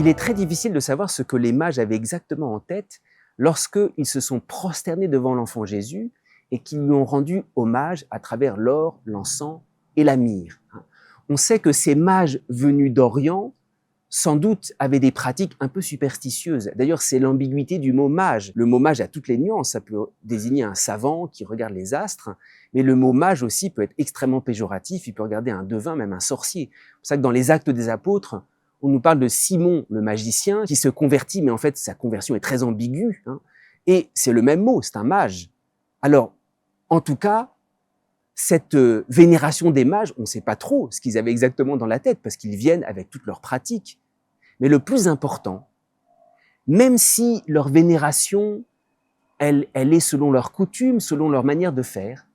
Il est très difficile de savoir ce que les mages avaient exactement en tête lorsqu'ils se sont prosternés devant l'enfant Jésus et qu'ils lui ont rendu hommage à travers l'or, l'encens et la myrrhe. On sait que ces mages venus d'Orient, sans doute, avaient des pratiques un peu superstitieuses. D'ailleurs, c'est l'ambiguïté du mot mage. Le mot mage a toutes les nuances. Ça peut désigner un savant qui regarde les astres, mais le mot mage aussi peut être extrêmement péjoratif. Il peut regarder un devin, même un sorcier. C'est pour ça que dans les Actes des Apôtres, on nous parle de Simon, le magicien, qui se convertit, mais en fait, sa conversion est très ambiguë. Et c'est le même mot, c'est un mage. Alors, en tout cas, cette vénération des mages, on ne sait pas trop ce qu'ils avaient exactement dans la tête, parce qu'ils viennent avec toutes leurs pratiques. Mais le plus important, même si leur vénération, elle est selon leurs coutumes, selon leur manière de faire,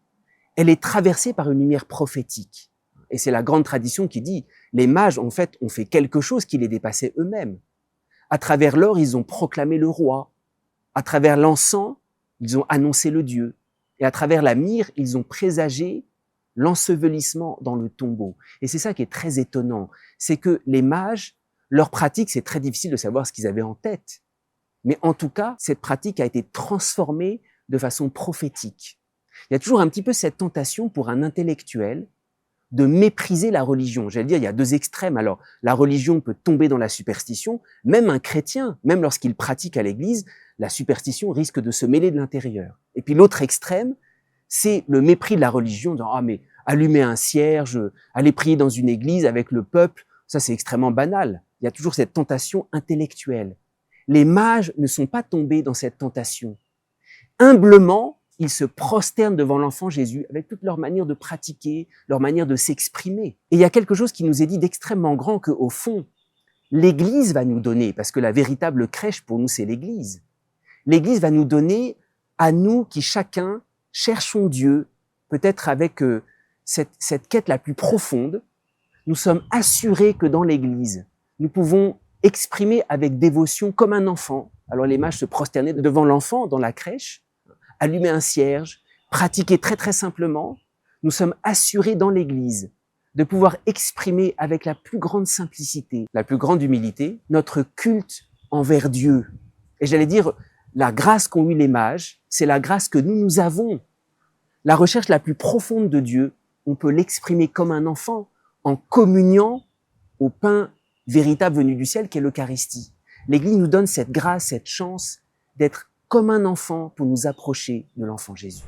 elle est traversée par une lumière prophétique. Et c'est la grande tradition qui dit, les mages, en fait, ont fait quelque chose qui les dépassait eux-mêmes. À travers l'or, ils ont proclamé le roi. À travers l'encens, ils ont annoncé le Dieu. Et à travers la myrrhe, ils ont présagé l'ensevelissement dans le tombeau. Et c'est ça qui est très étonnant. C'est que les mages, leur pratique, c'est très difficile de savoir ce qu'ils avaient en tête. Mais en tout cas, cette pratique a été transformée de façon prophétique. Il y a toujours un petit peu cette tentation pour un intellectuel de mépriser la religion. J'allais dire, il y a deux extrêmes. Alors, la religion peut tomber dans la superstition. Même un chrétien, même lorsqu'il pratique à l'église, la superstition risque de se mêler de l'intérieur. Et puis l'autre extrême, c'est le mépris de la religion, disant, ah mais allumer un cierge, aller prier dans une église avec le peuple, ça c'est extrêmement banal. Il y a toujours cette tentation intellectuelle. Les mages ne sont pas tombés dans cette tentation. Humblement, ils se prosternent devant l'enfant Jésus avec toute leur manière de pratiquer, leur manière de s'exprimer. Et il y a quelque chose qui nous est dit d'extrêmement grand qu'au fond, l'Église va nous donner, parce que la véritable crèche pour nous, c'est l'Église. L'Église va nous donner, à nous qui chacun cherchons Dieu, peut-être avec cette quête la plus profonde, nous sommes assurés que dans l'Église, nous pouvons exprimer avec dévotion comme un enfant. Alors les mages se prosternaient devant l'enfant dans la crèche, allumer un cierge, pratiquer très très simplement. Nous sommes assurés dans l'Église de pouvoir exprimer avec la plus grande simplicité, la plus grande humilité, notre culte envers Dieu. Et j'allais dire, la grâce qu'ont eu les mages, c'est la grâce que nous avons. La recherche la plus profonde de Dieu, on peut l'exprimer comme un enfant en communiant au pain véritable venu du ciel qu'est l'Eucharistie. L'Église nous donne cette grâce, cette chance d'être comme un enfant pour nous approcher de l'enfant Jésus.